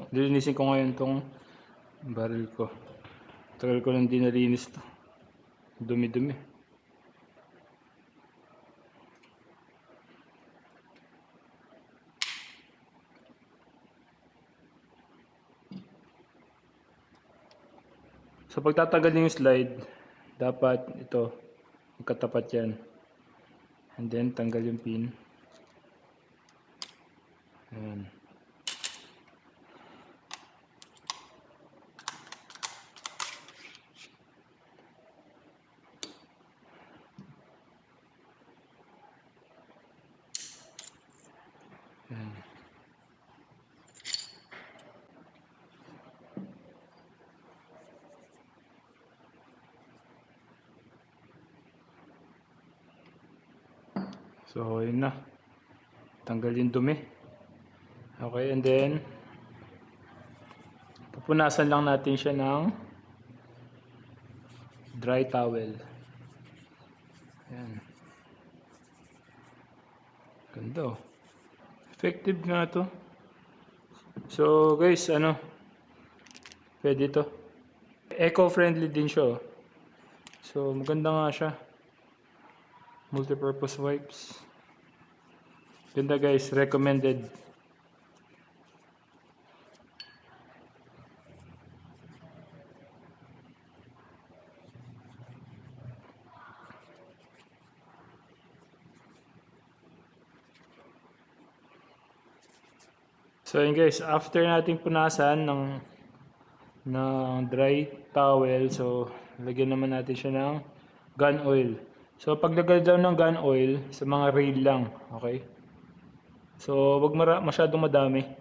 Lilinisin ko ngayon tong barrel ko. Tagal ko lang din nalinis to. Dumi-dumi. So pagtatanggal yung slide, dapat ito, magkatapat yan. And then tanggal yung pin. Ayan. Ayan. So, yun na. Tanggal yung dumi. Okay, and then pupunasan lang natin siya ng dry towel. Ayan. Ganda. Effective nga to. So, guys, pwede to. Eco-friendly din siya. So, maganda nga siya. Multi-purpose wipes. Ganda guys, recommended. So yun guys, after nating punasan ng dry towel, so lagyan naman natin siya ng gun oil. So paglagay daw ng gun oil sa mga rail lang, okay? So wag masyadong madami.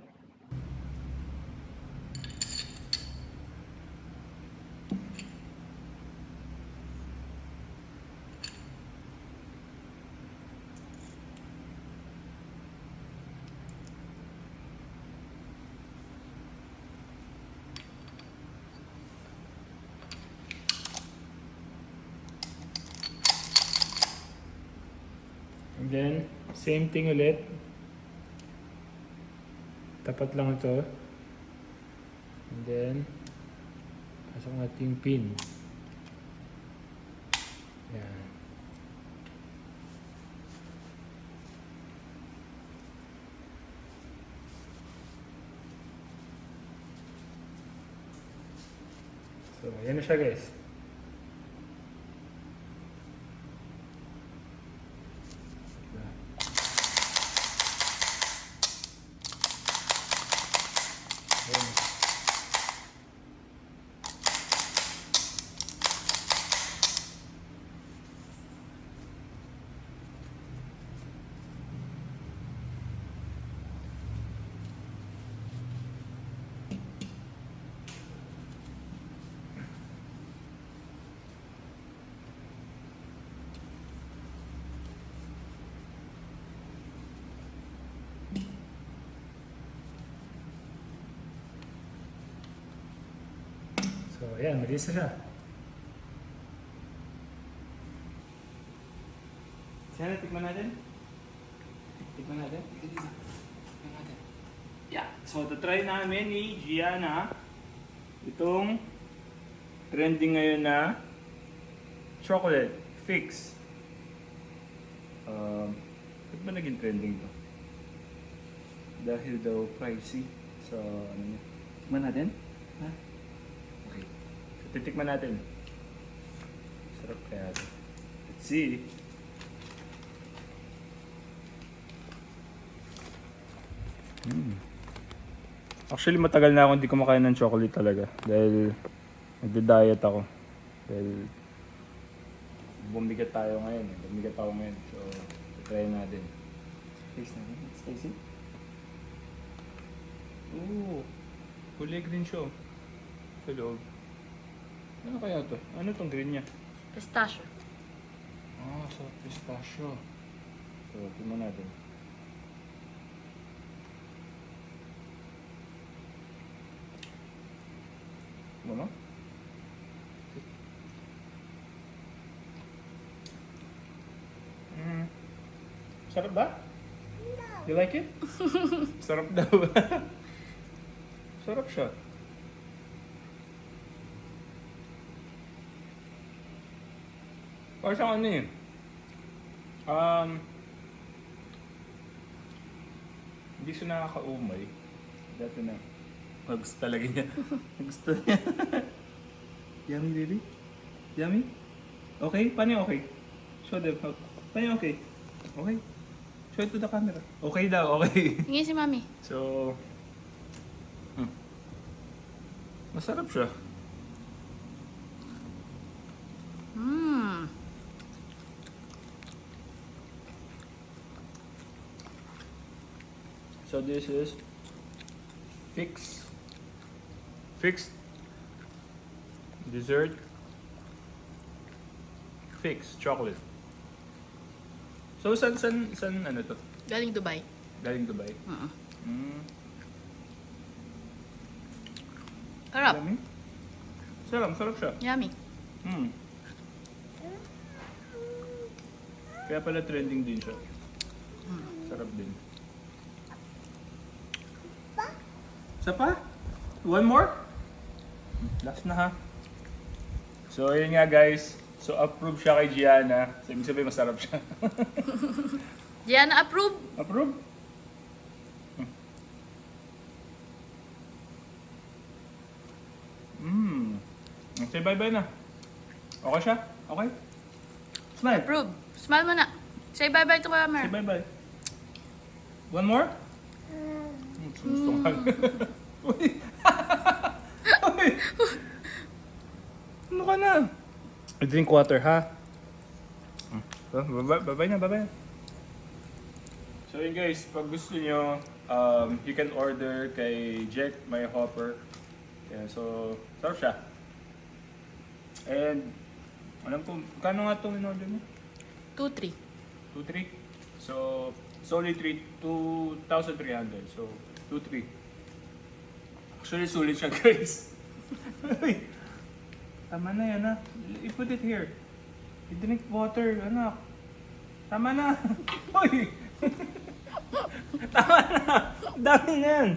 And then, same thing ulit. Tapat lang ito. And then, pasok natin yung pin. Yan. So, yan na siya guys. So, ayan, malinis na siya. Sana, tikman natin. Tikman natin. Tikman natin. Yeah. So, try namin ni Gianna itong trending ngayon na chocolate fix. Ba't ba naging trending to? Dahil daw pricey. So, ano niya? Tikman natin? Ha? Okay. So, titikman natin. Sarap kaya ito. Let's see. Actually, matagal na ako hindi kumakain ng chocolate talaga. Dahil nagda-diet ako. Dahil bumigat tayo ngayon. Bumigat ako ngayon. So, try natin. Taste natin. Let's taste it. Ooh. Kulay green siya. Sa loob. Ano kaya to? Ano tong green niya? Pistachio. Ah, sa pistachio. So, tingnan natin. Ano? Sarap ba? You like it? Sarap daw. So Sarap siya. Parang siyang ano eh. Hindi siya nakakaumay. Dati na. Gusto talaga niya. Gusto niya. Yummy, baby? Yummy? Okay? Paano yung okay? Show them. Paano yung okay? Okay? Show it to the camera. Okay daw, okay. Tingin si Mami. So, masarap siya. Mmm. So this is fixed dessert fixed chocolate. So san ano to? Galing Dubai. Galing Dubai. Mm. Sarap. Yummy? Sarap siya. Yummy. Mm. Kaya pala trending din siya. Sarap din. Isa pa? One more? Last na ha. So yun nga guys. So approve siya kay Gianna. So ibig sabihin masarap siya. Diana approve. Approve? Say bye-bye na. Okay siya? Okay? Smile. Approve. Smile mo na. Say bye-bye to Say camera. bye-bye. One more? Gusto ka. Uy! Uy! Ano ka na? Drink water, ha? Bye-bye na, bye-bye na. So yun guys, pag gusto nyo, you can order kay Jack My Hopper. Yeah, so, sarap siya. And, alam ko, kano nga itong in-order mo? 2-3. 2-3? So, it's only 2,300. So, 2-3. Actually, sulit siya guys. Uy, tama na yan ha. I put it here. I drink water, anak. Tama na. Uy! Tama na. Dami na yan.